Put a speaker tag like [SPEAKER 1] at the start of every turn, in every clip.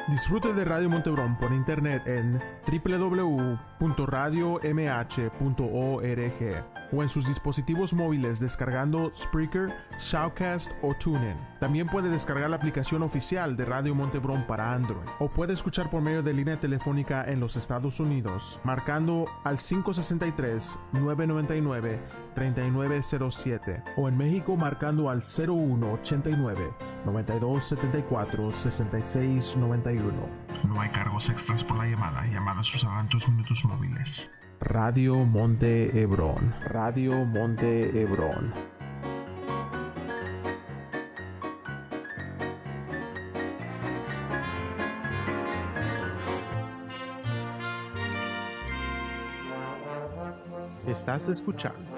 [SPEAKER 1] Disfrute de Radio Montebrón por internet en www.radiomh.org o en sus dispositivos móviles descargando Spreaker, Shoutcast o TuneIn. También puede descargar la aplicación oficial de Radio Montebrón para Android o puede escuchar por medio de línea telefónica en los Estados Unidos marcando al 563-999-3907 o en México marcando al 0189-9274-6691. No hay cargos extras por la llamada. Llamadas usarán tus minutos móviles. Radio Monte Hebrón. Radio Monte Hebrón. Estás escuchando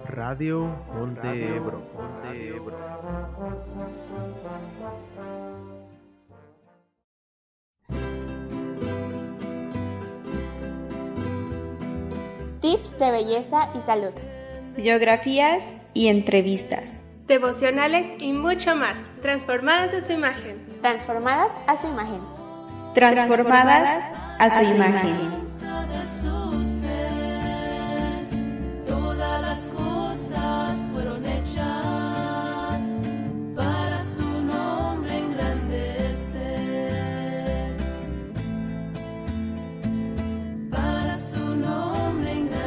[SPEAKER 1] Radio Monte Hebrón. Monte Hebrón.
[SPEAKER 2] Tips de belleza y salud,
[SPEAKER 3] biografías y entrevistas,
[SPEAKER 4] devocionales y mucho más, transformadas a su imagen.
[SPEAKER 2] Transformadas a su imagen.
[SPEAKER 3] Transformadas a su imagen.
[SPEAKER 5] Todas las cosas fueron hechas para su nombre engrandecer. Para su nombre engrandecer.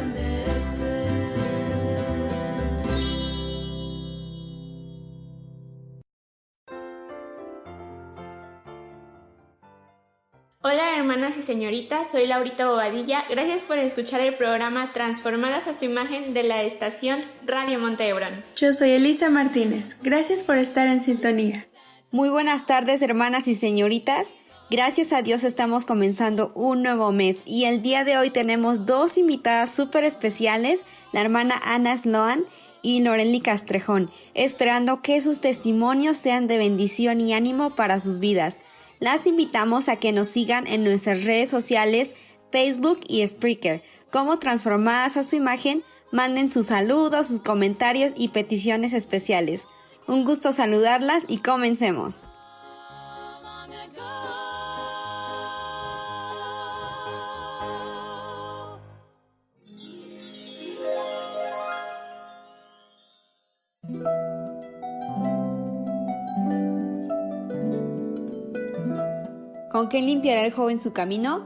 [SPEAKER 2] Hola hermanas y señoritas, soy Laurita Bobadilla. Gracias por escuchar el programa Transformadas a su imagen de la estación Radio Monte Hebrón.
[SPEAKER 4] Yo soy Elisa Martínez. Gracias por estar en sintonía.
[SPEAKER 3] Muy buenas tardes hermanas y señoritas. Gracias a Dios estamos comenzando un nuevo mes y el día de hoy tenemos dos invitadas súper especiales, la hermana Ana Sloan y Loreli Castrejón, esperando que sus testimonios sean de bendición y ánimo para sus vidas. Las invitamos a que nos sigan en nuestras redes sociales, Facebook y Spreaker, como Transformadas a su imagen. Manden sus saludos, sus comentarios y peticiones especiales. Un gusto saludarlas y comencemos. ¿Con qué limpiará el joven su camino?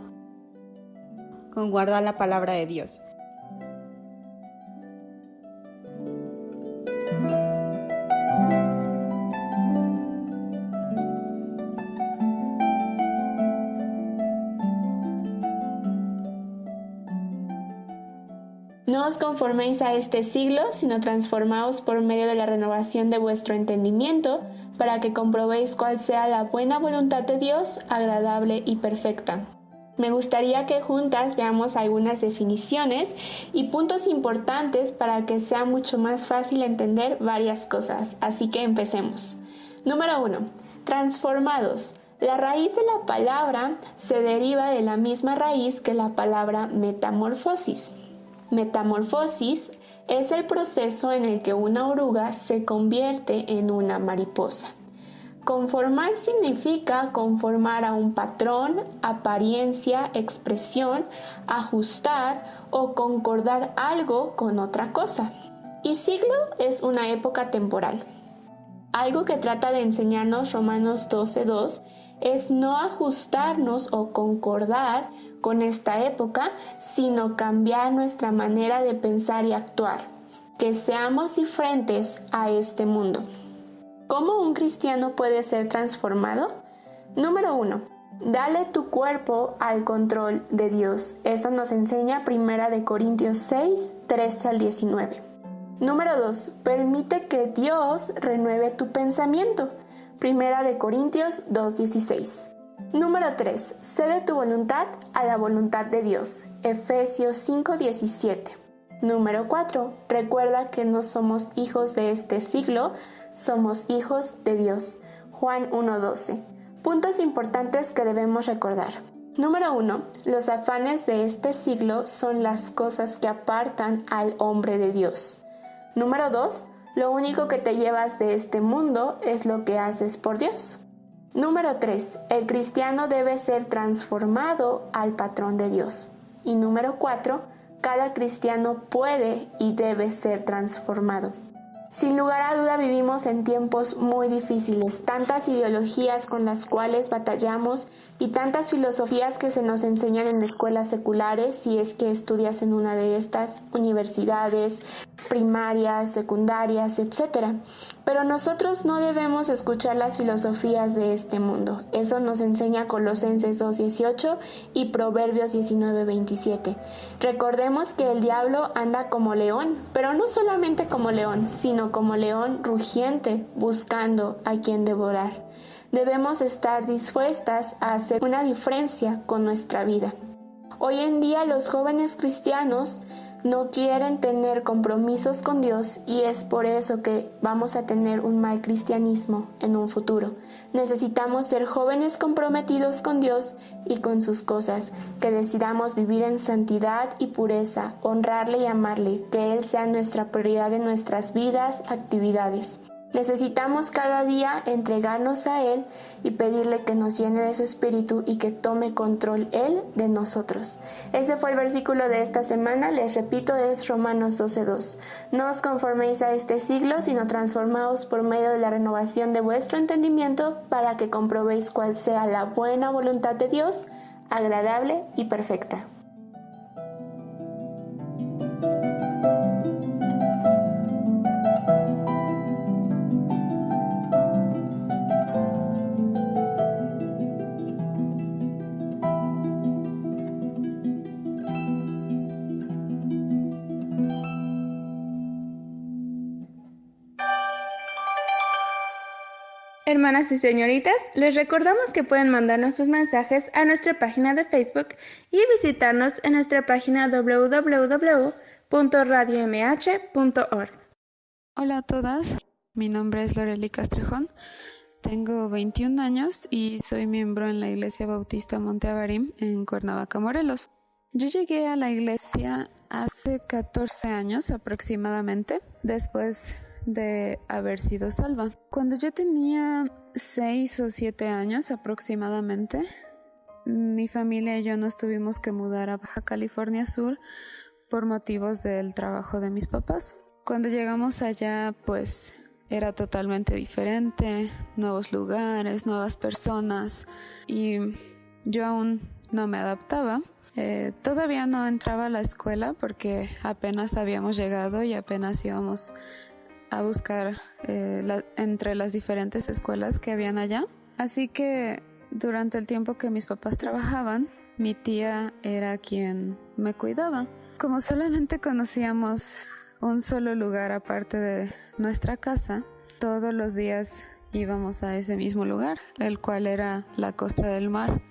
[SPEAKER 3] Con guardar la palabra de Dios.
[SPEAKER 2] No os conforméis a este siglo, sino transformaos por medio de la renovación de vuestro entendimiento, para que comprobéis cuál sea la buena voluntad de Dios, agradable y perfecta. Me gustaría que juntas veamos algunas definiciones y puntos importantes para que sea mucho más fácil entender varias cosas, así que empecemos. Número 1. Transformados. La raíz de la palabra se deriva de la misma raíz que la palabra metamorfosis. Metamorfosis es el proceso en el que una oruga se convierte en una mariposa. Conformar significa conformar a un patrón, apariencia, expresión, ajustar o concordar algo con otra cosa. Y siglo es una época temporal. Algo que trata de enseñarnos Romanos 12:2 es no ajustarnos o concordar con esta época, sino cambiar nuestra manera de pensar y actuar, que seamos diferentes a este mundo. ¿Cómo un cristiano puede ser transformado? Número 1. Dale tu cuerpo al control de Dios. Esto nos enseña 1 Corintios 6, 13 al 19. Número 2. Permite que Dios renueve tu pensamiento. 1 Corintios 2:16. Número 3. Cede tu voluntad a la voluntad de Dios. Efesios 5:17. Número 4. Recuerda que no somos hijos de este siglo, somos hijos de Dios. Juan 1:12. Puntos importantes que debemos recordar. Número 1. Los afanes de este siglo son las cosas que apartan al hombre de Dios. Número 2. Lo único que te llevas de este mundo es lo que haces por Dios. Número 3. El cristiano debe ser transformado al patrón de Dios. Y número 4. Cada cristiano puede y debe ser transformado. Sin lugar a duda vivimos en tiempos muy difíciles, tantas ideologías con las cuales batallamos y tantas filosofías que se nos enseñan en escuelas seculares, si es que estudias en una de estas universidades, primarias, secundarias, etc. Pero nosotros no debemos escuchar las filosofías de este mundo. Eso nos enseña Colosenses 2:18 y Proverbios 19:27. Recordemos que el diablo anda como león, pero no solamente como león, sino como león rugiente buscando a quien devorar. Debemos estar dispuestas a hacer una diferencia con nuestra vida. Hoy en día los jóvenes cristianos no quieren tener compromisos con Dios y es por eso que vamos a tener un mal cristianismo en un futuro. Necesitamos ser jóvenes comprometidos con Dios y con sus cosas, que decidamos vivir en santidad y pureza, honrarle y amarle, que Él sea nuestra prioridad en nuestras vidas, actividades. Necesitamos cada día entregarnos a Él y pedirle que nos llene de su espíritu y que tome control Él de nosotros. Ese fue el versículo de esta semana, les repito, es Romanos 12:2. No os conforméis a este siglo, sino transformaos por medio de la renovación de vuestro entendimiento para que comprobéis cuál sea la buena voluntad de Dios, agradable y perfecta.
[SPEAKER 4] Hermanas y señoritas, les recordamos que pueden mandarnos sus mensajes a nuestra página de Facebook y visitarnos en nuestra página www.radiomh.org.
[SPEAKER 6] Hola a todas, mi nombre es Lorely Castrejón, tengo 21 años y soy miembro en la Iglesia Bautista Monte Avarim en Cuernavaca, Morelos. Yo llegué a la iglesia hace 14 años aproximadamente, después de haber sido salva. Cuando yo tenía 6 o 7 años aproximadamente, mi familia y yo nos tuvimos que mudar a Baja California Sur por motivos del trabajo de mis papás. Cuando llegamos allá, pues era totalmente diferente, nuevos lugares, nuevas personas y yo aún no me adaptaba. Todavía no entraba a la escuela porque apenas habíamos llegado y apenas íbamos a buscar entre las diferentes escuelas que habían allá. Así que durante el tiempo que mis papás trabajaban, mi tía era quien me cuidaba. Como solamente conocíamos un solo lugar aparte de nuestra casa, todos los días íbamos a ese mismo lugar, el cual era la costa del mar.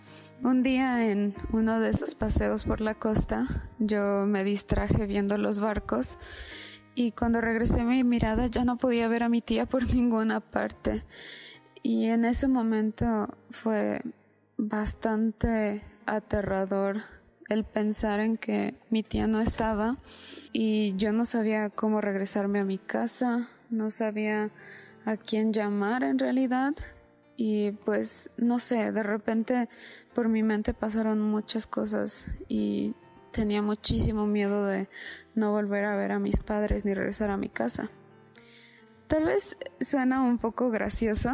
[SPEAKER 6] Un día en uno de esos paseos por la costa, yo me distraje viendo los barcos y cuando regresé mi mirada ya no podía ver a mi tía por ninguna parte. Y en ese momento fue bastante aterrador el pensar en que mi tía no estaba y yo no sabía cómo regresarme a mi casa, no sabía a quién llamar en realidad. Y pues no sé, de repente por mi mente pasaron muchas cosas y tenía muchísimo miedo de no volver a ver a mis padres ni regresar a mi casa. Tal vez suena un poco gracioso,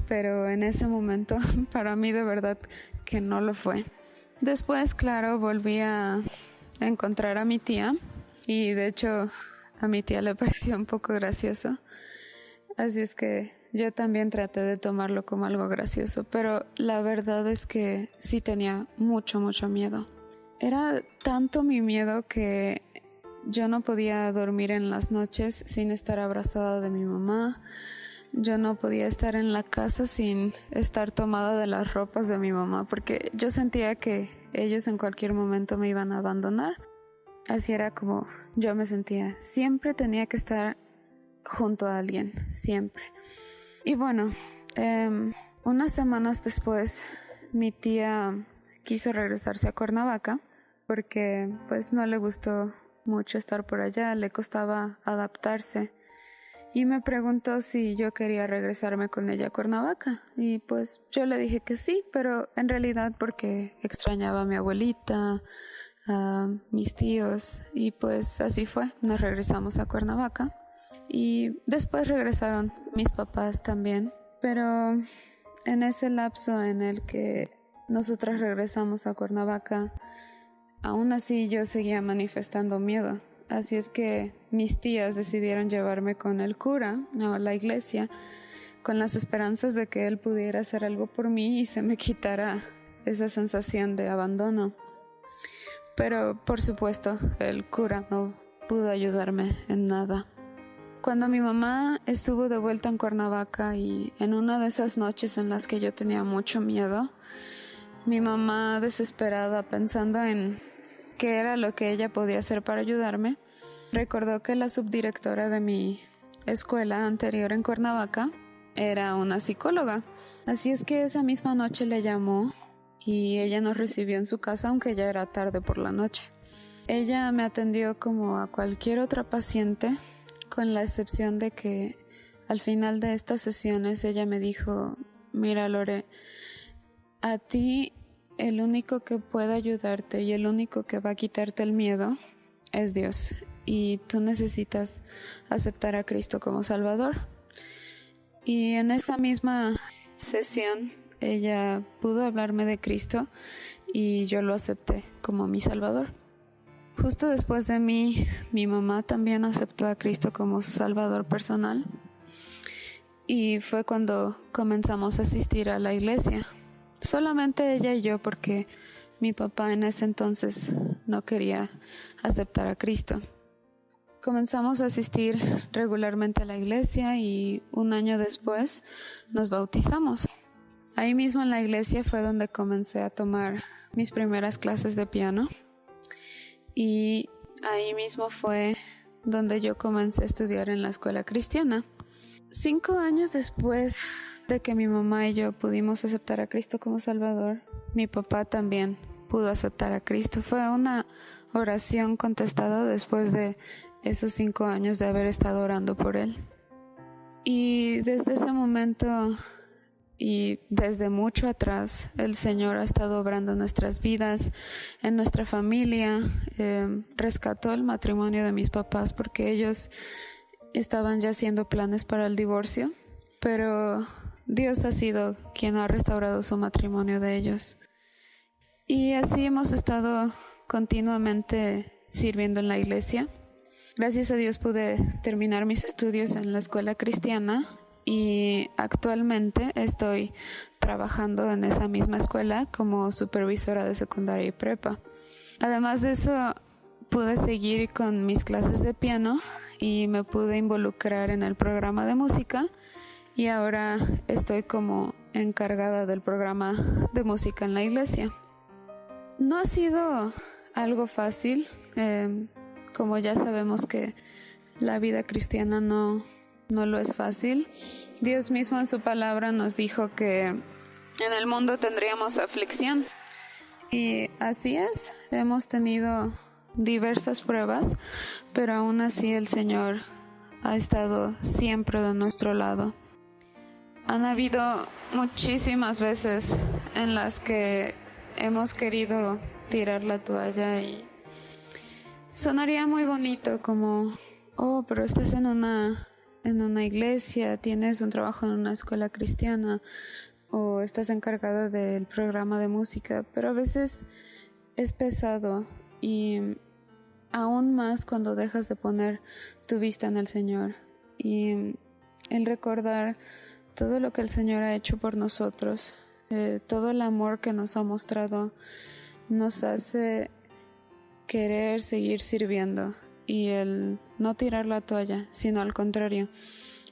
[SPEAKER 6] pero en ese momento para mí de verdad que no lo fue. Después, claro, volví a encontrar a mi tía y de hecho a mi tía le pareció un poco gracioso. Así es que yo también traté de tomarlo como algo gracioso, pero la verdad es que sí tenía mucho miedo. Era tanto mi miedo que yo no podía dormir en las noches sin estar abrazada de mi mamá. Yo no podía estar en la casa sin estar tomada de las ropas de mi mamá porque yo sentía que ellos en cualquier momento me iban a abandonar. Así era como yo me sentía. Siempre tenía que estar junto a alguien, siempre. Y bueno, unas semanas después mi tía quiso regresarse a Cuernavaca porque pues no le gustó mucho estar por allá, le costaba adaptarse y me preguntó si yo quería regresarme con ella a Cuernavaca. Y pues yo le dije que sí, pero en realidad porque extrañaba a mi abuelita, a mis tíos, y pues así fue, nos regresamos a Cuernavaca. Y después regresaron mis papás también, pero en ese lapso en el que nosotras regresamos a Cuernavaca, aún así yo seguía manifestando miedo. Así es que mis tías decidieron llevarme con el cura a la iglesia con las esperanzas de que él pudiera hacer algo por mí y se me quitara esa sensación de abandono. Pero por supuesto el cura no pudo ayudarme en nada. Cuando mi mamá estuvo de vuelta en Cuernavaca y en una de esas noches en las que yo tenía mucho miedo, mi mamá, desesperada pensando en qué era lo que ella podía hacer para ayudarme, recordó que la subdirectora de mi escuela anterior en Cuernavaca era una psicóloga. Así es que esa misma noche le llamó y ella nos recibió en su casa, aunque ya era tarde por la noche. Ella me atendió como a cualquier otra paciente, con la excepción de que al final de estas sesiones ella me dijo: mira, Lore, a ti el único que puede ayudarte y el único que va a quitarte el miedo es Dios, y tú necesitas aceptar a Cristo como Salvador. Y en esa misma sesión ella pudo hablarme de Cristo y yo lo acepté como mi Salvador. Justo después de mí, mi mamá también aceptó a Cristo como su Salvador personal, y fue cuando comenzamos a asistir a la iglesia. Solamente ella y yo, porque mi papá en ese entonces no quería aceptar a Cristo. Comenzamos a asistir regularmente a la iglesia y un año después nos bautizamos. Ahí mismo en la iglesia fue donde comencé a tomar mis primeras clases de piano, y ahí mismo fue donde yo comencé a estudiar en la escuela cristiana. 5 años después de que mi mamá y yo pudimos aceptar a Cristo como Salvador, mi papá también pudo aceptar a Cristo. Fue una oración contestada después de esos 5 años de haber estado orando por él. Y desde ese momento y desde mucho atrás, el Señor ha estado obrando en nuestras vidas, en nuestra familia. Rescató el matrimonio de mis papás porque ellos estaban ya haciendo planes para el divorcio, pero Dios ha sido quien ha restaurado su matrimonio de ellos. Y así hemos estado continuamente sirviendo en la iglesia. Gracias a Dios pude terminar mis estudios en la escuela cristiana y actualmente estoy trabajando en esa misma escuela como supervisora de secundaria y prepa. Además de eso, pude seguir con mis clases de piano y me pude involucrar en el programa de música, y ahora estoy como encargada del programa de música en la iglesia. No ha sido algo fácil, como ya sabemos que la vida cristiana no lo es fácil. Dios mismo en su palabra nos dijo que en el mundo tendríamos aflicción, y así es, hemos tenido diversas pruebas, pero aún así el Señor ha estado siempre de nuestro lado. Han habido muchísimas veces en las que hemos querido tirar la toalla, y sonaría muy bonito como, pero estás en una iglesia, tienes un trabajo en una escuela cristiana o estás encargada del programa de música, pero a veces es pesado, y aún más cuando dejas de poner tu vista en el Señor y el recordar todo lo que el Señor ha hecho por nosotros, todo el amor que nos ha mostrado, nos hace querer seguir sirviendo y el no tirar la toalla, sino al contrario,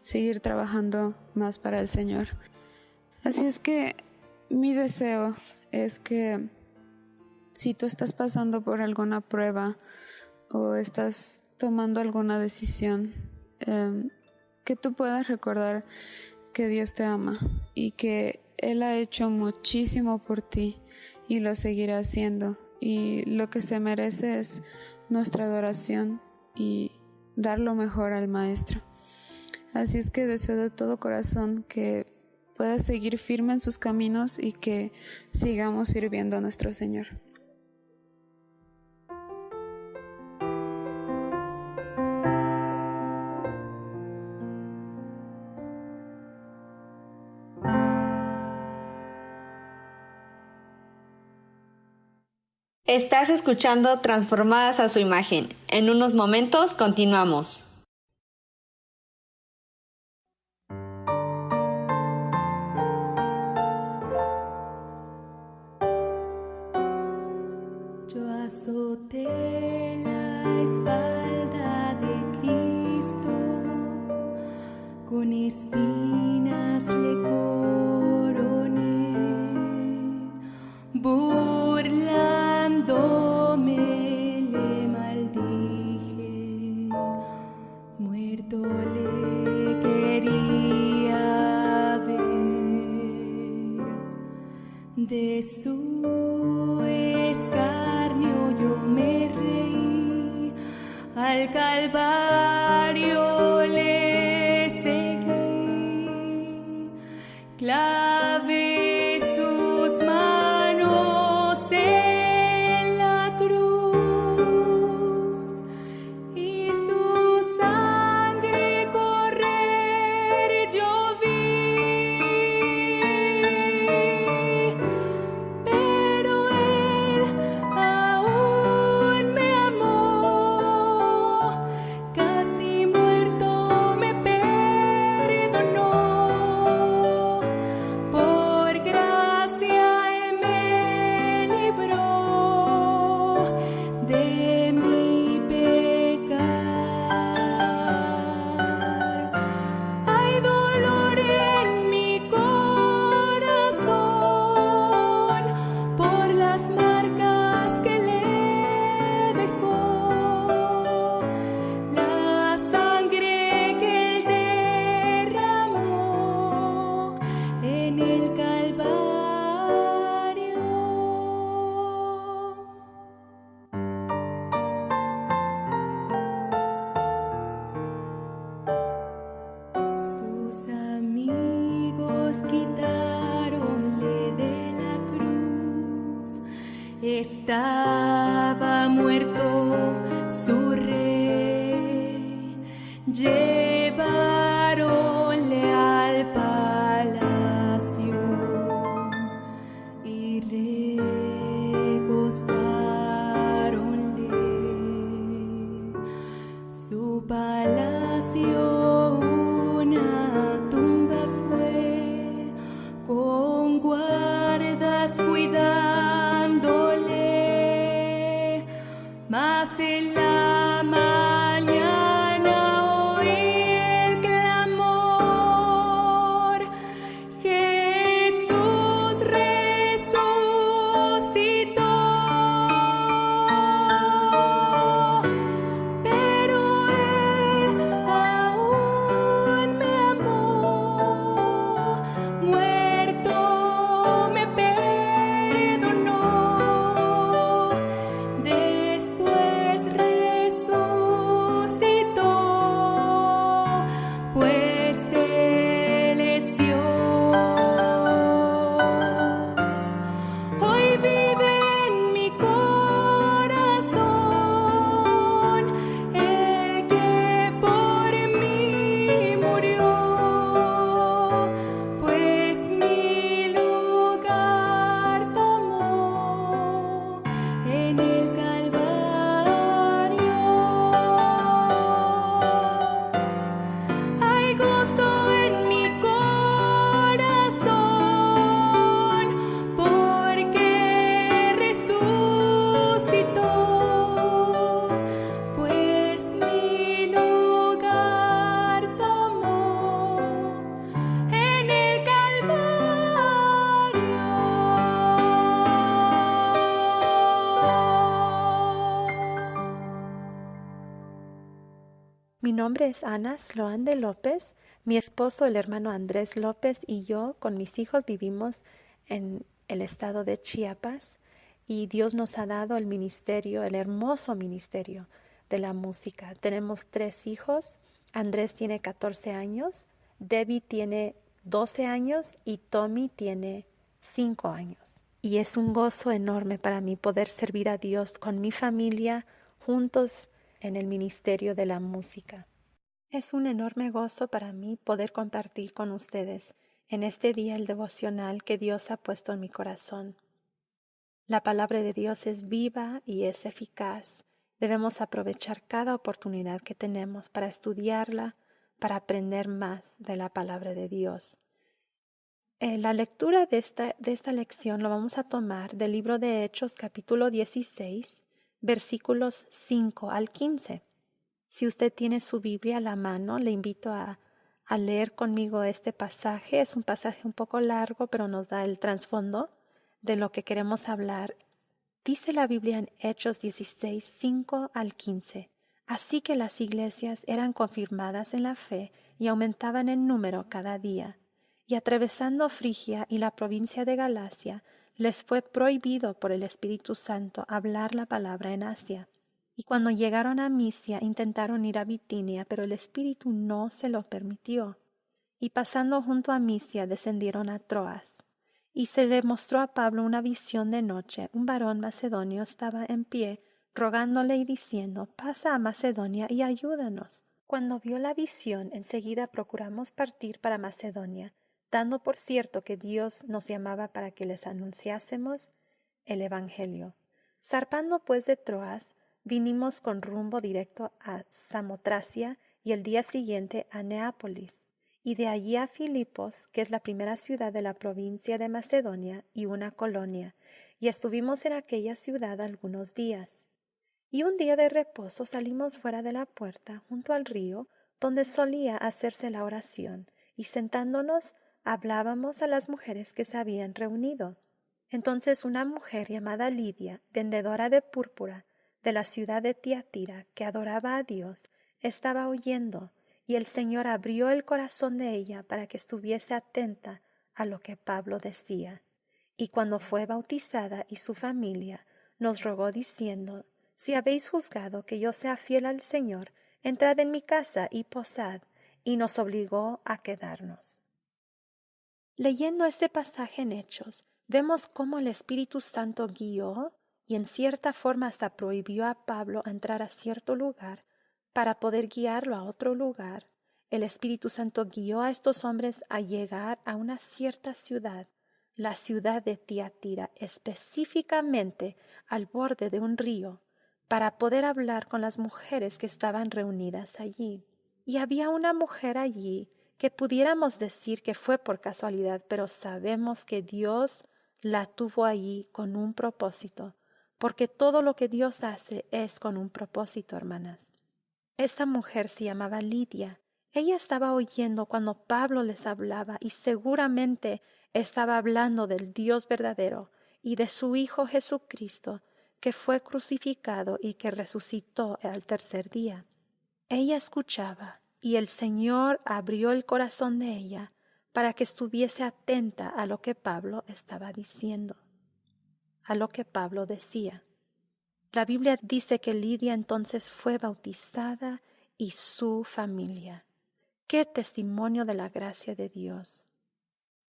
[SPEAKER 6] seguir trabajando más para el Señor. Así es que mi deseo es que si tú estás pasando por alguna prueba o estás tomando alguna decisión, que tú puedas recordar que Dios te ama y que Él ha hecho muchísimo por ti y lo seguirá haciendo, y lo que se merece es nuestra adoración y dar lo mejor al Maestro. Así es que deseo de todo corazón que puedas seguir firme en sus caminos y que sigamos sirviendo a nuestro Señor.
[SPEAKER 3] Estás escuchando Transformadas a su imagen. En unos momentos continuamos.
[SPEAKER 5] Yo azoté la espalda de Cristo, con espinas le coroné, burlándome le maldije, muerto le quería ver. De su escarnio yo me reí, al Calvario le seguí, clavé sus manos en la cruz y su sangre correr yo vi, pero él aún me amó, casi muerto me perdonó, por gracia él me libró de mi pecar. Hay dolor en mi corazón por las marcas que le dejó, la sangre que él derramó en el Calvario. Sus amigos quitáronle de la cruz, estaba muerto su rey, llevaronle al palacio y recostáronle. Su palacio una tumba fue, con guardas cuidándole, mas en la mañana oí el clamor, Jesús resucitó, pero él aún me amó, muerto me perdonó, después resucitó, pues él es Dios. Hoy vive en mi corazón el que por mí murió, pues mi lugar tomó en el Calvario. Hay gozo en mi corazón porque resucitó, pues mi lugar tomó en el Calvario.
[SPEAKER 7] Mi nombre es Ana Sloan de López. Mi esposo, el hermano Andrés López, y yo con mis hijos vivimos en el estado de Chiapas, y Dios nos ha dado el ministerio, el hermoso ministerio de la música. Tenemos 3 hijos, Andrés tiene 14 años, Debbie tiene 12 años y Tommy tiene 5 años. Y es un gozo enorme para mí poder servir a Dios con mi familia juntos en el ministerio de la música. Es un enorme gozo para mí poder compartir con ustedes en este día el devocional que Dios ha puesto en mi corazón. La palabra de Dios es viva y es eficaz. Debemos aprovechar cada oportunidad que tenemos para estudiarla, para aprender más de la palabra de Dios. La lectura de esta lección lo vamos a tomar del libro de Hechos, capítulo 16, versículos 5 al 15. Si usted tiene su Biblia a la mano, le invito a leer conmigo este pasaje. Es un pasaje un poco largo, pero nos da el trasfondo de lo que queremos hablar. Dice la Biblia en Hechos 16, 5 al 15. Así que las iglesias eran confirmadas en la fe y aumentaban en número cada día. Y atravesando Frigia y la provincia de Galacia, les fue prohibido por el Espíritu Santo hablar la palabra en Asia. Y cuando llegaron a Misia intentaron ir a Bitinia, pero el Espíritu no se lo permitió. Y pasando junto a Misia descendieron a Troas. Y se le mostró a Pablo una visión de noche. Un varón macedonio estaba en pie, rogándole y diciendo, «Pasa a Macedonia y ayúdanos». Cuando vio la visión, enseguida procuramos partir para Macedonia, dando por cierto que Dios nos llamaba para que les anunciásemos el Evangelio. Zarpando pues de Troas, vinimos con rumbo directo a Samotracia y el día siguiente a Neápolis, y de allí a Filipos, que es la primera ciudad de la provincia de Macedonia y una colonia, y estuvimos en aquella ciudad algunos días. Y un día de reposo salimos fuera de la puerta, junto al río, donde solía hacerse la oración, y sentándonos hablábamos a las mujeres que se habían reunido. Entonces una mujer llamada Lidia, vendedora de púrpura, de la ciudad de Tiatira, que adoraba a Dios, estaba oyendo, y el Señor abrió el corazón de ella para que estuviese atenta a lo que Pablo decía. Y cuando fue bautizada y su familia, nos rogó diciendo, «Si habéis juzgado que yo sea fiel al Señor, entrad en mi casa y posad», y nos obligó a quedarnos. Leyendo este pasaje en Hechos, vemos cómo el Espíritu Santo guió y en cierta forma hasta prohibió a Pablo entrar a cierto lugar para poder guiarlo a otro lugar. El Espíritu Santo guió a estos hombres a llegar a una cierta ciudad, la ciudad de Tiatira, específicamente al borde de un río, para poder hablar con las mujeres que estaban reunidas allí. Y había una mujer allí que pudiéramos decir que fue por casualidad, pero sabemos que Dios la tuvo allí con un propósito, porque todo lo que Dios hace es con un propósito, hermanas. Esta mujer se llamaba Lidia. Ella estaba oyendo cuando Pablo les hablaba y seguramente estaba hablando del Dios verdadero y de su Hijo Jesucristo, que fue crucificado y que resucitó al tercer día. Ella escuchaba y el Señor abrió el corazón de ella para que estuviese atenta a lo que Pablo estaba diciendo, a lo que Pablo decía. La Biblia dice que Lidia entonces fue bautizada y su familia. ¡Qué testimonio de la gracia de Dios!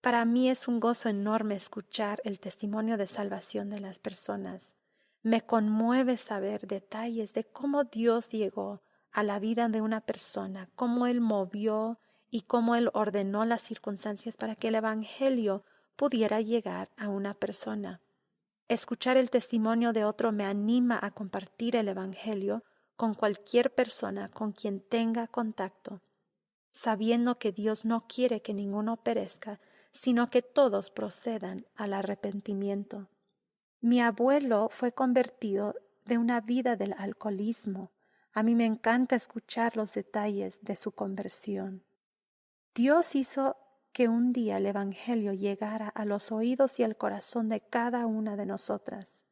[SPEAKER 7] Para mí es un gozo enorme escuchar el testimonio de salvación de las personas. Me conmueve saber detalles de cómo Dios llegó a la vida de una persona, cómo Él movió y cómo Él ordenó las circunstancias para que el Evangelio pudiera llegar a una persona. Escuchar el testimonio de otro me anima a compartir el Evangelio con cualquier persona con quien tenga contacto, sabiendo que Dios no quiere que ninguno perezca, sino que todos procedan al arrepentimiento. Mi abuelo fue convertido de una vida del alcoholismo. A mí me encanta escuchar los detalles de su conversión. Dios hizo que un día el Evangelio llegara a los oídos y al corazón de cada una de nosotras.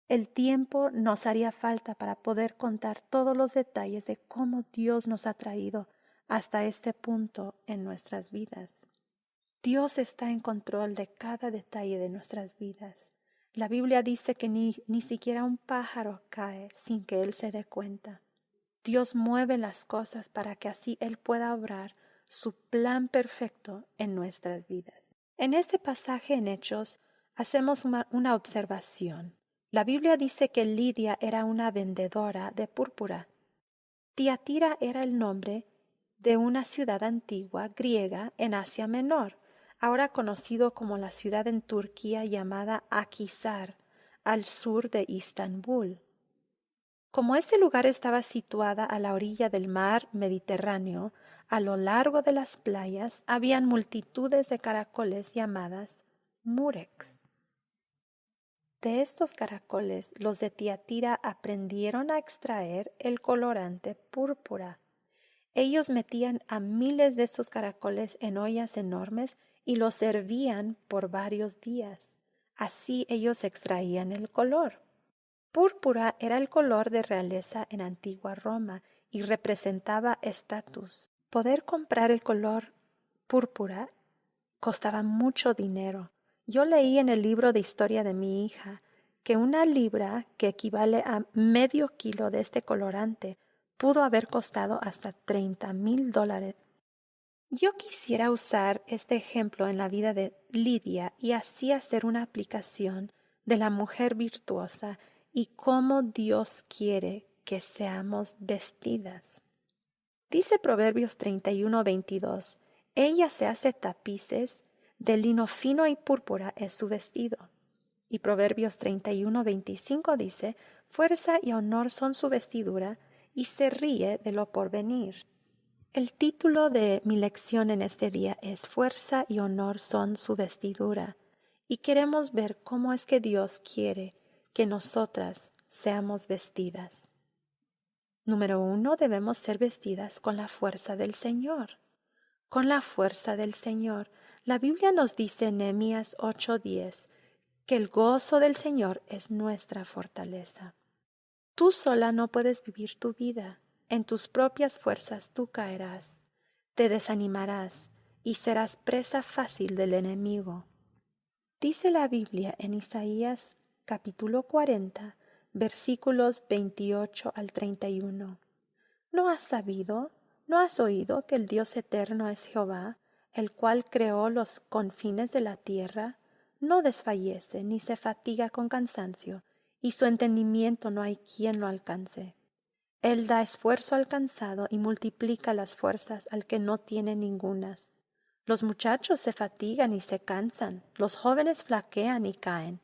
[SPEAKER 7] El tiempo nos haría falta para poder contar todos los detalles de cómo Dios nos ha traído hasta este punto en nuestras vidas. Dios está en control de cada detalle de nuestras vidas. La Biblia dice que ni siquiera un pájaro cae sin que Él se dé cuenta. Dios mueve las cosas para que así Él pueda obrar su plan perfecto en nuestras vidas. En este pasaje en Hechos hacemos una observación. La Biblia dice que Lidia era una vendedora de púrpura. Tiatira era el nombre de una ciudad antigua griega en Asia Menor, ahora conocido como la ciudad en Turquía llamada Akhisar, al sur de Istambul. Como este lugar estaba situada a la orilla del mar Mediterráneo, a lo largo de las playas habían multitudes de caracoles llamadas murex. De estos caracoles, los de Tiatira aprendieron a extraer el colorante púrpura. Ellos metían a miles de estos caracoles en ollas enormes y los servían por varios días. Así ellos extraían el color. Púrpura era el color de realeza en antigua Roma y representaba estatus. Poder comprar el color púrpura costaba mucho dinero. Yo leí en el libro de historia de mi hija que una libra, que equivale a medio kilo de este colorante, pudo haber costado hasta $30,000. Yo quisiera usar este ejemplo en la vida de Lidia y así hacer una aplicación de la mujer virtuosa y cómo Dios quiere que seamos vestidas. Dice Proverbios 31:22, ella se hace tapices, de lino fino y púrpura es su vestido. Y Proverbios 31:25 dice, fuerza y honor son su vestidura, y se ríe de lo porvenir. El título de mi lección en este día es Fuerza y honor son su vestidura, y queremos ver cómo es que Dios quiere que nosotras seamos vestidas. Número 1, debemos ser vestidas con la fuerza del Señor. Con la fuerza del Señor. La Biblia nos dice en Nehemías 8:10 que el gozo del Señor es nuestra fortaleza. Tú sola no puedes vivir tu vida. En tus propias fuerzas tú caerás, te desanimarás y serás presa fácil del enemigo. Dice la Biblia en Isaías capítulo 40, versículos 28 al 31. ¿No has sabido, no has oído que el Dios eterno es Jehová, el cual creó los confines de la tierra? No desfallece ni se fatiga con cansancio, y su entendimiento no hay quien lo alcance. Él da esfuerzo al cansado y multiplica las fuerzas al que no tiene ningunas. Los muchachos se fatigan y se cansan, los jóvenes flaquean y caen.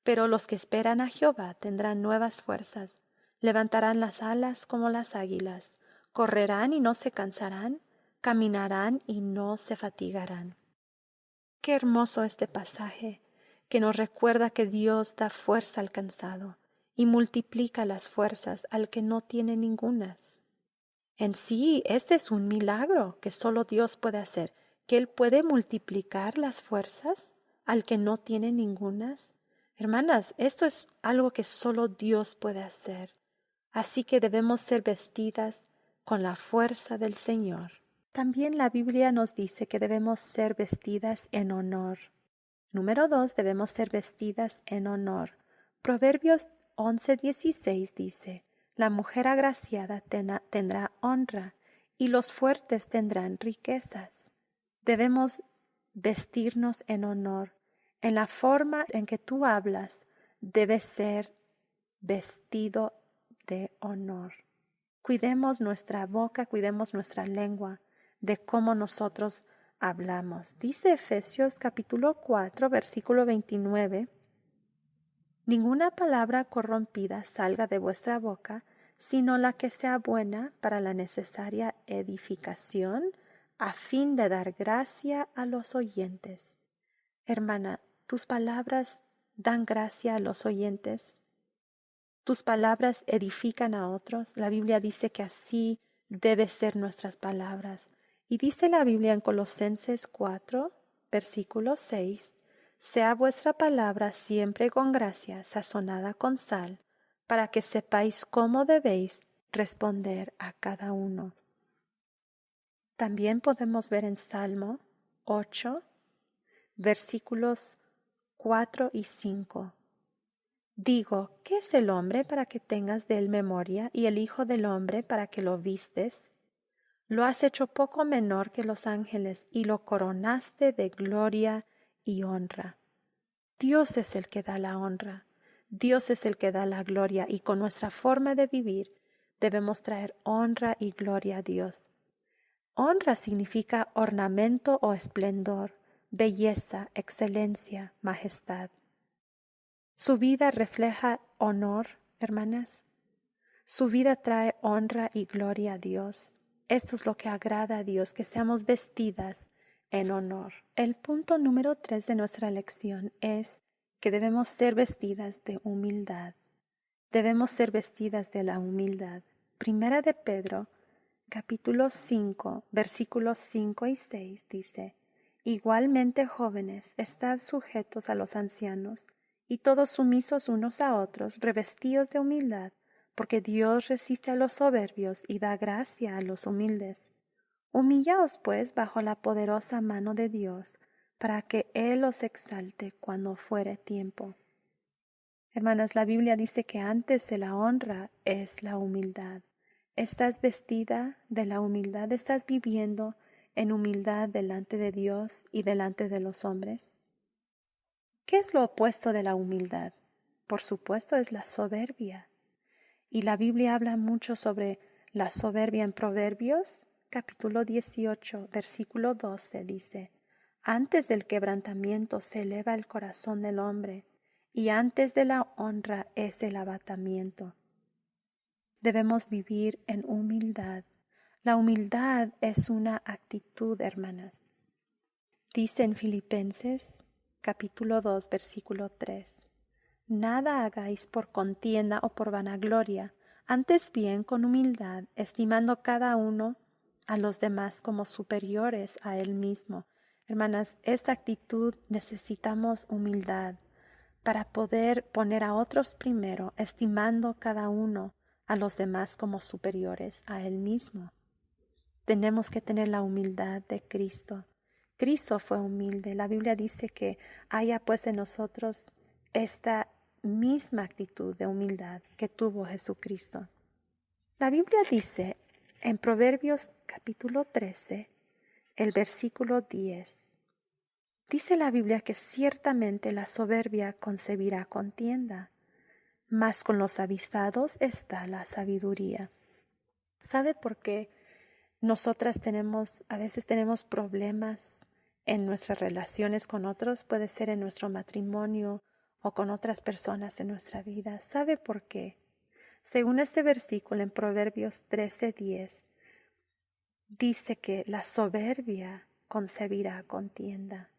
[SPEAKER 7] Pero los que esperan a Jehová tendrán nuevas fuerzas, levantarán las alas como las águilas, correrán y no se cansarán, caminarán y no se fatigarán. Qué hermoso este pasaje, que nos recuerda que Dios da fuerza al cansado y multiplica las fuerzas al que no tiene ningunas. En sí, este es un milagro que solo Dios puede hacer, que Él puede multiplicar las fuerzas al que no tiene ningunas. Hermanas, esto es algo que solo Dios puede hacer. Así que debemos ser vestidas con la fuerza del Señor. También la Biblia nos dice que debemos ser vestidas en honor. Número 2, debemos ser vestidas en honor. Proverbios 11:16 dice, la mujer agraciada tendrá honra y los fuertes tendrán riquezas. Debemos vestirnos en honor. En la forma en que tú hablas, debe ser vestido de honor. Cuidemos nuestra boca, cuidemos nuestra lengua, de cómo nosotros hablamos. Dice Efesios capítulo 4, versículo 29, ninguna palabra corrompida salga de vuestra boca, sino la que sea buena para la necesaria edificación, a fin de dar gracia a los oyentes. Hermana, ¿tus palabras dan gracia a los oyentes? ¿Tus palabras edifican a otros? La Biblia dice que así deben ser nuestras palabras. Y dice la Biblia en Colosenses 4, versículo 6, sea vuestra palabra siempre con gracia, sazonada con sal, para que sepáis cómo debéis responder a cada uno. También podemos ver en Salmo 8, versículos 4 y 5. Digo, ¿qué es el hombre para que tengas de él memoria y el hijo del hombre para que lo vistes? Lo has hecho poco menor que los ángeles y lo coronaste de gloria y honra. Dios es el que da la honra, Dios es el que da la gloria y con nuestra forma de vivir debemos traer honra y gloria a Dios. Honra significa ornamento o esplendor, belleza, excelencia, majestad. Su vida refleja honor, hermanas. Su vida trae honra y gloria a Dios. Esto es lo que agrada a Dios, que seamos vestidas en honor. El punto número 3 de nuestra lección es que debemos ser vestidas de humildad. Debemos ser vestidas de la humildad. Primera de Pedro, capítulo 5, versículos 5 y 6 dice: Igualmente, jóvenes, estad sujetos a los ancianos, y todos sumisos unos a otros, revestidos de humildad, porque Dios resiste a los soberbios y da gracia a los humildes. Humillaos, pues, bajo la poderosa mano de Dios, para que Él os exalte cuando fuere tiempo. Hermanas, la Biblia dice que antes de la honra es la humildad. ¿Estás vestida de la humildad? ¿Estás viviendo en humildad delante de Dios y delante de los hombres? ¿Qué es lo opuesto de la humildad? Por supuesto, es la soberbia. Y la Biblia habla mucho sobre la soberbia en Proverbios, capítulo 18, versículo 12, dice: Antes del quebrantamiento se eleva el corazón del hombre, y antes de la honra es el abatimiento. Debemos vivir en humildad. La humildad es una actitud, hermanas. Dice en Filipenses, capítulo 2, versículo 3: Nada hagáis por contienda o por vanagloria, antes bien con humildad, estimando cada uno a los demás como superiores a él mismo. Hermanas, esta actitud necesitamos humildad para poder poner a otros primero, estimando cada uno a los demás como superiores a él mismo. Tenemos que tener la humildad de Cristo. Cristo fue humilde. La Biblia dice que haya pues en nosotros esta misma actitud de humildad que tuvo Jesucristo. La Biblia dice en Proverbios capítulo 13, el versículo 10, dice la Biblia que ciertamente la soberbia concebirá contienda, mas con los avisados está la sabiduría. ¿Sabe por qué nosotras a veces tenemos problemas en nuestras relaciones con otros? Puede ser en nuestro matrimonio o con otras personas en nuestra vida. ¿Sabe por qué? Según este versículo en Proverbios 13:10, dice que la soberbia concebirá contienda.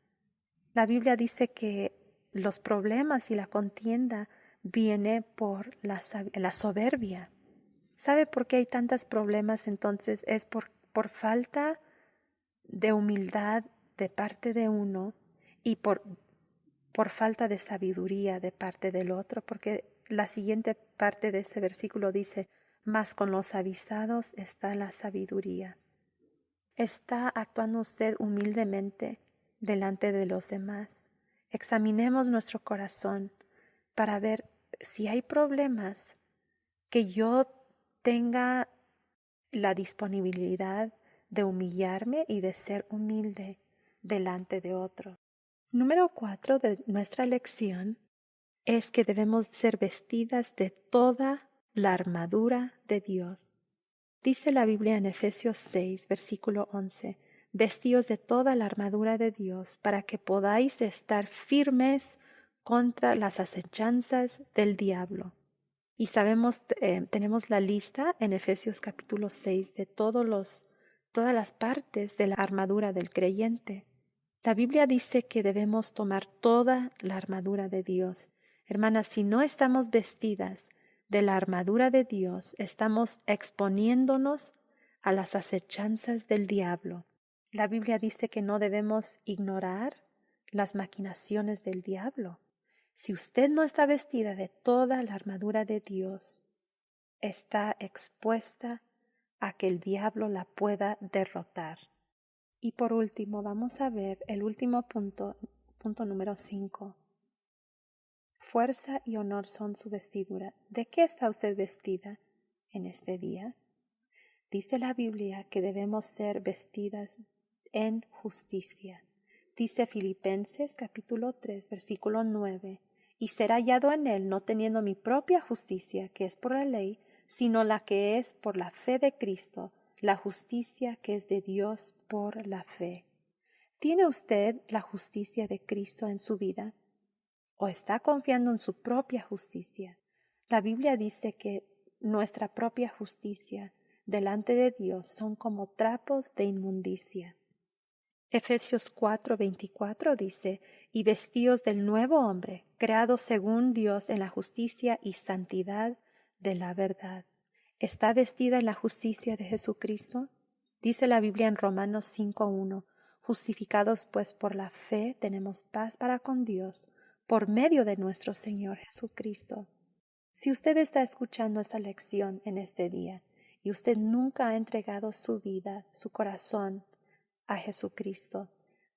[SPEAKER 7] La Biblia dice que los problemas y la contienda viene por la soberbia. ¿Sabe por qué hay tantos problemas entonces? Es por falta de humildad de parte de uno y por falta de sabiduría de parte del otro, porque la siguiente parte de este versículo dice: mas con los avisados está la sabiduría. ¿Está actuando usted humildemente delante de los demás? Examinemos nuestro corazón para ver si hay problemas, que yo tenga la disponibilidad de humillarme y de ser humilde delante de otro. Número 4 de nuestra lección es que debemos ser vestidas de toda la armadura de Dios. Dice la Biblia en Efesios 6, versículo 11, vestíos de toda la armadura de Dios para que podáis estar firmes contra las acechanzas del diablo. Y sabemos, tenemos la lista en Efesios capítulo 6 de todas las partes de la armadura del creyente. La Biblia dice que debemos tomar toda la armadura de Dios. Hermanas, si no estamos vestidas de la armadura de Dios, estamos exponiéndonos a las acechanzas del diablo. La Biblia dice que no debemos ignorar las maquinaciones del diablo. Si usted no está vestida de toda la armadura de Dios, está expuesta a que el diablo la pueda derrotar. Y por último, vamos a ver el último punto número 5. Fuerza y honor son su vestidura. ¿De qué está usted vestida en este día? Dice la Biblia que debemos ser vestidas en justicia. Dice Filipenses capítulo 3, versículo 9, y ser hallado en él no teniendo mi propia justicia, que es por la ley, sino la que es por la fe de Cristo, la justicia que es de Dios por la fe. ¿Tiene usted la justicia de Cristo en su vida? ¿O está confiando en su propia justicia? La Biblia dice que nuestra propia justicia delante de Dios son como trapos de inmundicia. Efesios 4:24 dice, y vestíos del nuevo hombre, creado según Dios en la justicia y santidad de la verdad. ¿Está vestida en la justicia de Jesucristo? Dice la Biblia en Romanos 5:1, justificados pues por la fe tenemos paz para con Dios, por medio de nuestro Señor Jesucristo. Si usted está escuchando esta lección en este día y usted nunca ha entregado su vida, su corazón a Jesucristo,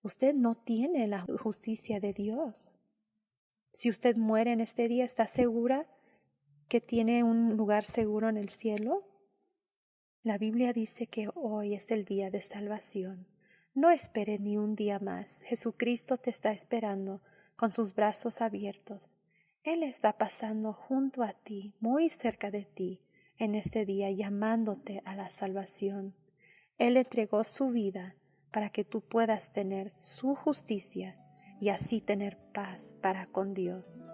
[SPEAKER 7] usted no tiene la justicia de Dios. Si usted muere en este día, ¿está segura que tiene un lugar seguro en el cielo? La Biblia dice que hoy es el día de salvación. No espere ni un día más. Jesucristo te está esperando con sus brazos abiertos. Él está pasando junto a ti, muy cerca de ti, en este día, llamándote a la salvación. Él entregó su vida para que tú puedas tener su justicia y así tener paz para con Dios.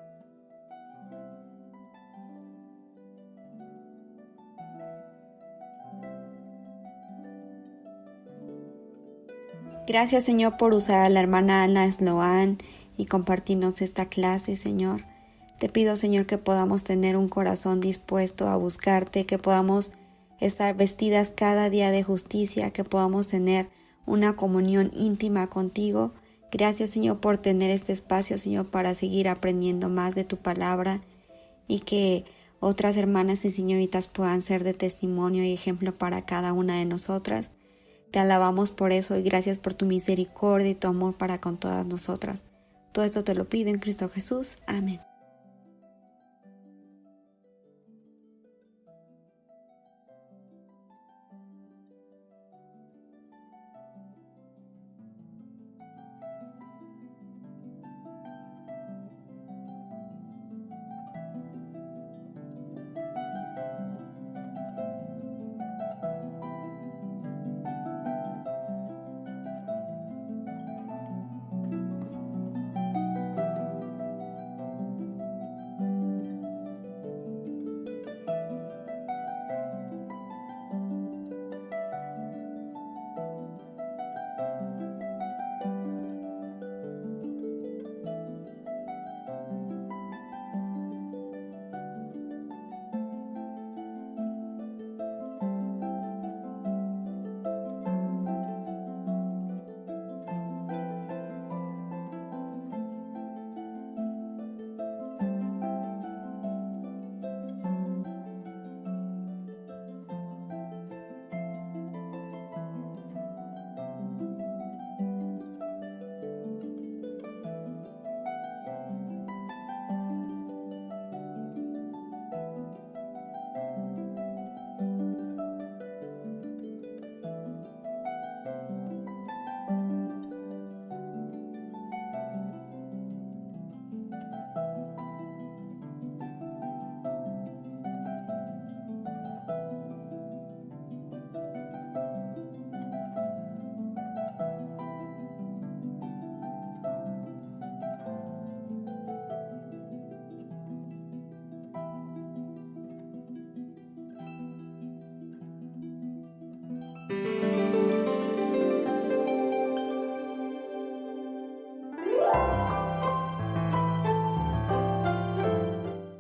[SPEAKER 3] Gracias, Señor, por usar a la hermana Ana Sloan y compartirnos esta clase, Señor. Te pido, Señor, que podamos tener un corazón dispuesto a buscarte, que podamos estar vestidas cada día de justicia, que podamos tener una comunión íntima contigo. Gracias, Señor, por tener este espacio, Señor, para seguir aprendiendo más de tu palabra y que otras hermanas y señoritas puedan ser de testimonio y ejemplo para cada una de nosotras. Te alabamos por eso y gracias por tu misericordia y tu amor para con todas nosotras. Todo esto te lo pido en Cristo Jesús. Amén.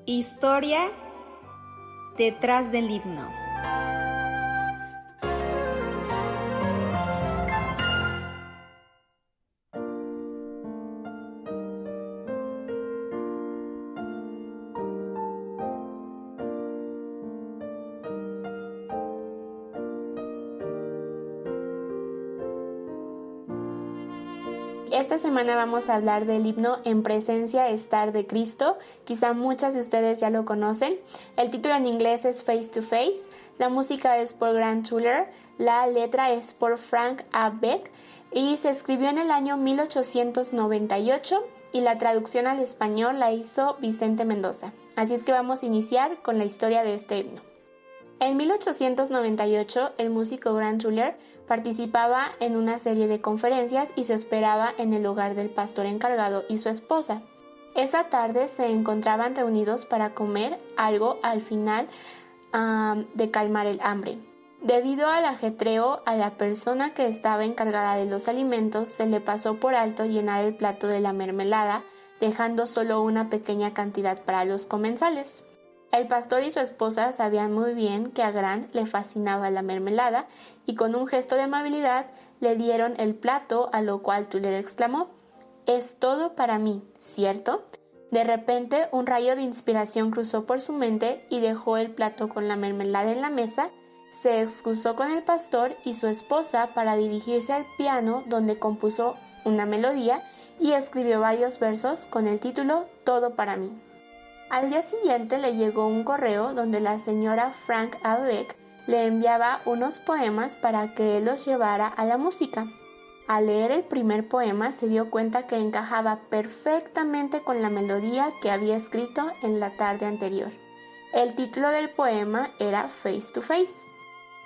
[SPEAKER 3] Historia detrás del himno.
[SPEAKER 2] Esta semana vamos a hablar del himno En presencia estar de Cristo. Quizá muchas de ustedes ya lo conocen. El título en inglés es Face to Face. La música es por Grant Tuller. La letra es por Frank A. Beck y se escribió en el año 1898 y la traducción al español la hizo Vicente Mendoza. Así es que vamos a iniciar con la historia de este himno. En 1898, el músico Grant Tuller participaba en una serie de conferencias y se hospedaba en el hogar del pastor encargado y su esposa. Esa tarde se encontraban reunidos para comer algo al final de calmar el hambre. Debido al ajetreo, a la persona que estaba encargada de los alimentos se le pasó por alto llenar el plato de la mermelada, dejando solo una pequeña cantidad para los comensales. El pastor y su esposa sabían muy bien que a Grant le fascinaba la mermelada y con un gesto de amabilidad le dieron el plato, a lo cual Tuller exclamó: «Es todo para mí, ¿cierto?». De repente un rayo de inspiración cruzó por su mente y dejó el plato con la mermelada en la mesa, se excusó con el pastor y su esposa para dirigirse al piano donde compuso una melodía y escribió varios versos con el título Todo para mí. Al día siguiente le llegó un correo donde la señora Frank A. Beck le enviaba unos poemas para que él los llevara a la música. Al leer el primer poema se dio cuenta que encajaba perfectamente con la melodía que había escrito en la tarde anterior. El título del poema era Face to Face.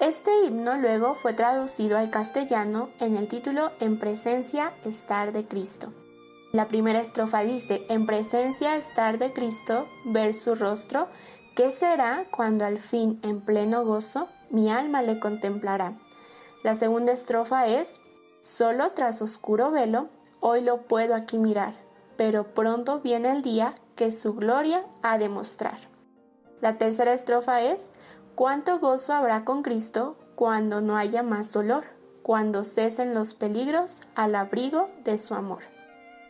[SPEAKER 2] Este himno luego fue traducido al castellano en el título En presencia estar de Cristo. La primera estrofa dice: En presencia estar de Cristo, ver su rostro, ¿qué será cuando al fin en pleno gozo mi alma le contemplará? La segunda estrofa es: Solo tras oscuro velo, hoy lo puedo aquí mirar, pero pronto viene el día que su gloria ha de mostrar. La tercera estrofa es: Cuánto gozo habrá con Cristo cuando no haya más dolor, cuando cesen los peligros al abrigo de su amor.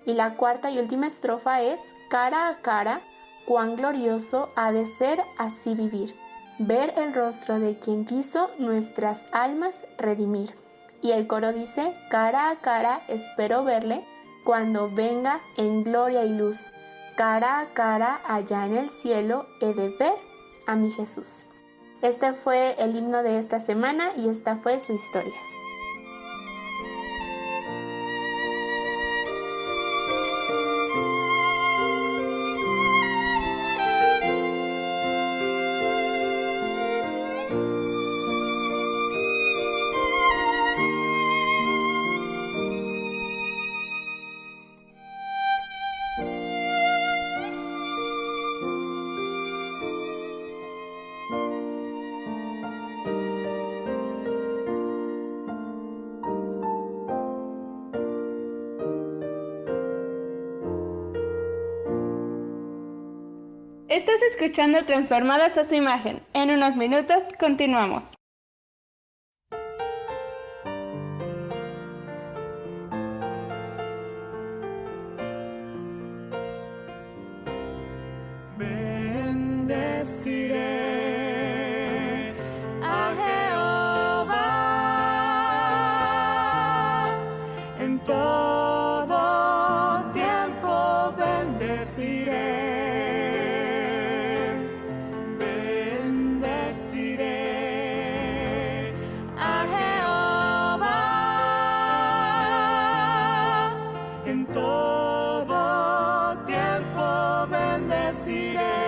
[SPEAKER 2] Y la cuarta y última estrofa es: Cara a cara, cuán glorioso ha de ser así vivir, ver el rostro de quien quiso nuestras almas redimir. Y el coro dice: Cara a cara espero verle cuando venga en gloria y luz, cara a cara allá en el cielo he de ver a mi Jesús. Este fue el himno de esta semana y esta fue su historia.
[SPEAKER 4] Estás escuchando Transformadas a su imagen. En unos minutos continuamos.
[SPEAKER 5] Bendeciré a Jehová en todo tiempo, bendeciré. En todo tiempo bendeciré.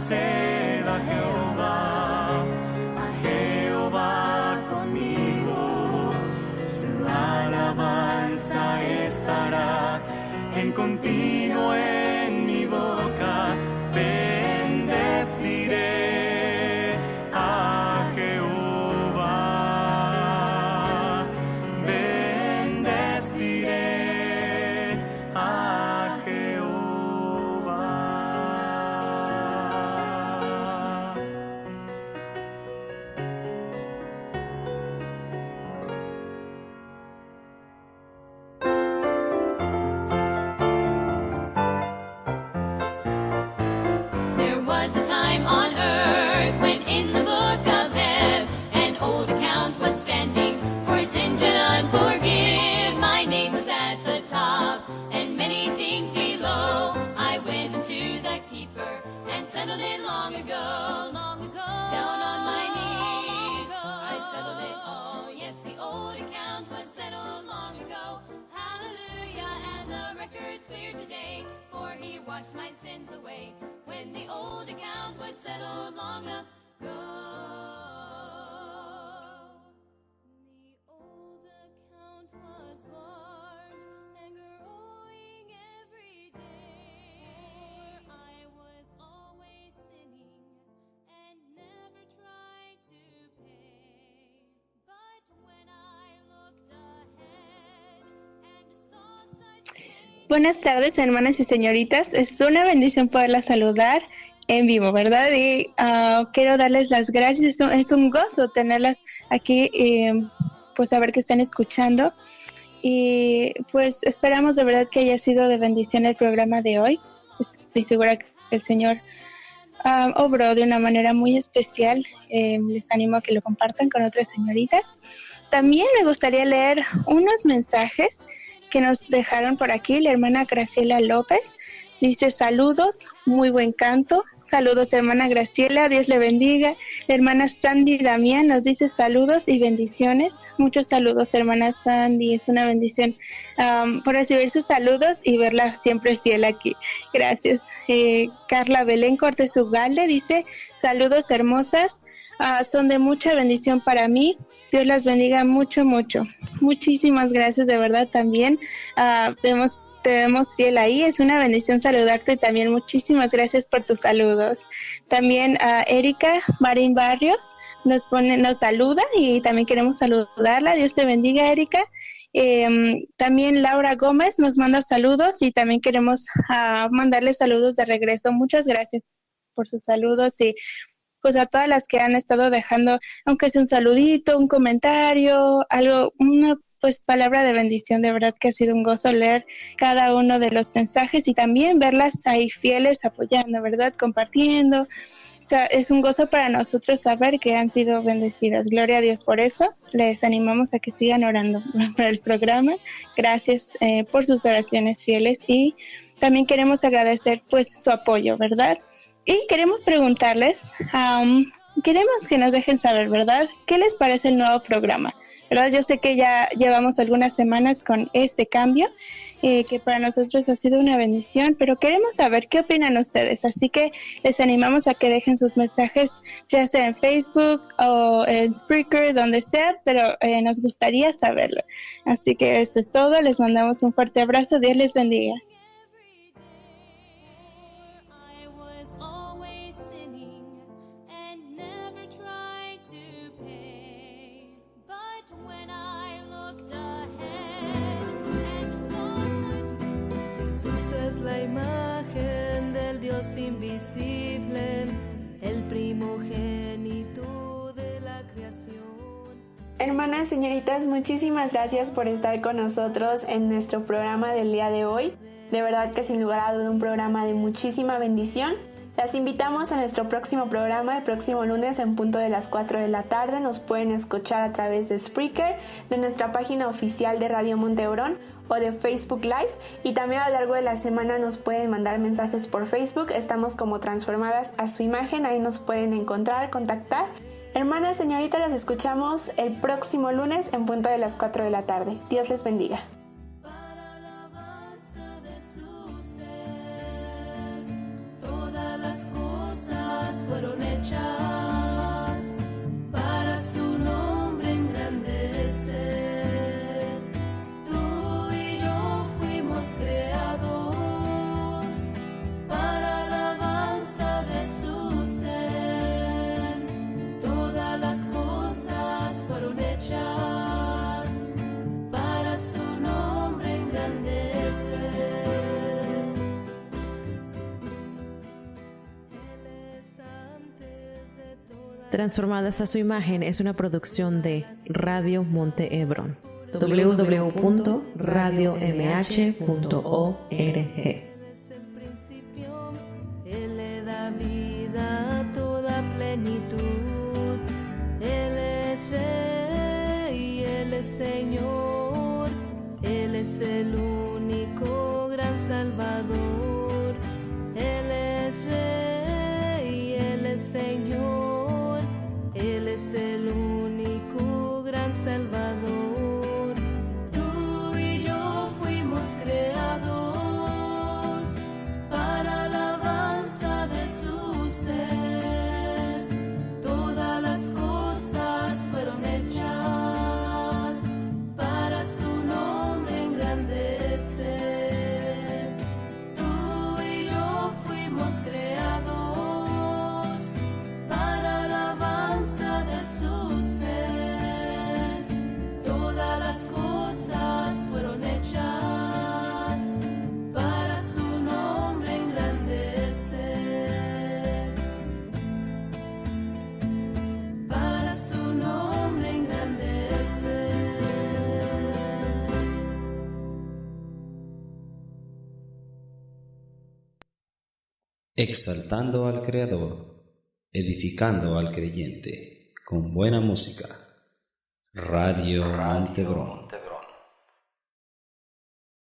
[SPEAKER 5] Blessed a Jehová conmigo, su alabanza estará en continuo en mi boca. Bendeciré a Jehová, bendeciré a Jehová.
[SPEAKER 8] There was a time on earth when in the book of Heb an old account was standing. For sin should unforgive, my name was at the top, and many things below. I went into the keeper and settled it long ago, long ago. Down on my knees, I settled it all. Yes, the old account was settled long ago. Hallelujah, and the record's clear today, for he washed my sins away. When the old account was settled long ago. The old account was large and growing every day. For I was always sinning and never tried to pay. But when I looked ahead and saw such pain.
[SPEAKER 4] Buenas tardes, hermanas y señoritas. Es una bendición poderlas saludar en vivo, ¿verdad? Y quiero darles las gracias. Es un gozo tenerlas aquí, pues saber que están escuchando. Y pues esperamos de verdad que haya sido de bendición el programa de hoy. Estoy segura que el Señor obró de una manera muy especial. Les animo a que lo compartan con otras señoritas. También me gustaría leer unos mensajes que nos dejaron por aquí. La hermana Graciela López dice: saludos, muy buen canto. Saludos, hermana Graciela, Dios le bendiga. La hermana Sandy Damián nos dice saludos y bendiciones. Muchos saludos, hermana Sandy, es una bendición por recibir sus saludos y verla siempre fiel aquí. Gracias. Carla Belén Cortés Ugalde dice: saludos, hermosas, son de mucha bendición para mí. Dios las bendiga mucho, mucho. Muchísimas gracias, de verdad, también. Te vemos fiel ahí. Es una bendición saludarte también. Muchísimas gracias por tus saludos. También Erika Marín Barrios nos saluda y también queremos saludarla. Dios te bendiga, Erika. También Laura Gómez nos manda saludos y también queremos mandarle saludos de regreso. Muchas gracias por sus saludos y pues a todas las que han estado dejando, aunque sea un saludito, un comentario, algo, una pues palabra de bendición. De verdad que ha sido un gozo leer cada uno de los mensajes y también verlas ahí fieles, apoyando, ¿verdad? Compartiendo. O sea, es un gozo para nosotros saber que han sido bendecidas. Gloria a Dios por eso. Les animamos a que sigan orando por el programa. Gracias por sus oraciones fieles y también queremos agradecer pues su apoyo, ¿verdad? Y queremos preguntarles, queremos que nos dejen saber, ¿verdad? ¿Qué les parece el nuevo programa? ¿Verdad? Yo sé que ya llevamos algunas semanas con este cambio, que para nosotros ha sido una bendición, pero queremos saber qué opinan ustedes. Así que les animamos a que dejen sus mensajes, ya sea en Facebook o en Spreaker, donde sea, pero nos gustaría saberlo. Así que eso es todo. Les mandamos un fuerte abrazo. Dios les bendiga.
[SPEAKER 5] Jesús es la imagen del Dios invisible, el primogénito de la creación.
[SPEAKER 2] Hermanas, señoritas, muchísimas gracias por estar con nosotros en nuestro programa del día de hoy. De verdad que sin lugar a duda un programa de muchísima bendición. Las invitamos a nuestro próximo programa el próximo lunes en punto de las 4 de la tarde. Nos pueden escuchar a través de Spreaker, de nuestra página oficial de Radio Montebrón o de Facebook Live, y también a lo largo de la semana nos pueden mandar mensajes por Facebook. Estamos como Transformadas a su imagen, ahí nos pueden encontrar, contactar. Hermanas, señoritas, las escuchamos el próximo lunes en punto de las 4 de la tarde. Dios les bendiga.
[SPEAKER 5] Todas las cosas
[SPEAKER 9] Transformadas a su imagen es una producción de Radio Monte Hebrón. www.radiomh.org.
[SPEAKER 5] Él le da vida a toda plenitud. Él es Rey, Él es Señor. Él es el único gran Salvador. Él es Rey, Él es Señor. Él es el único gran Salvador. Tú y yo fuimos creados para alabanza de su ser. Todas las cosas fueron hechas para su nombre engrandecer. Tú y yo fuimos creados para alabanza de su ser. Todas las cosas fueron hechas para su nombre engrandecer. Para su nombre engrandecer.
[SPEAKER 10] Exaltando al Creador, edificando al creyente, con buena música. Radio Monte Hebrón.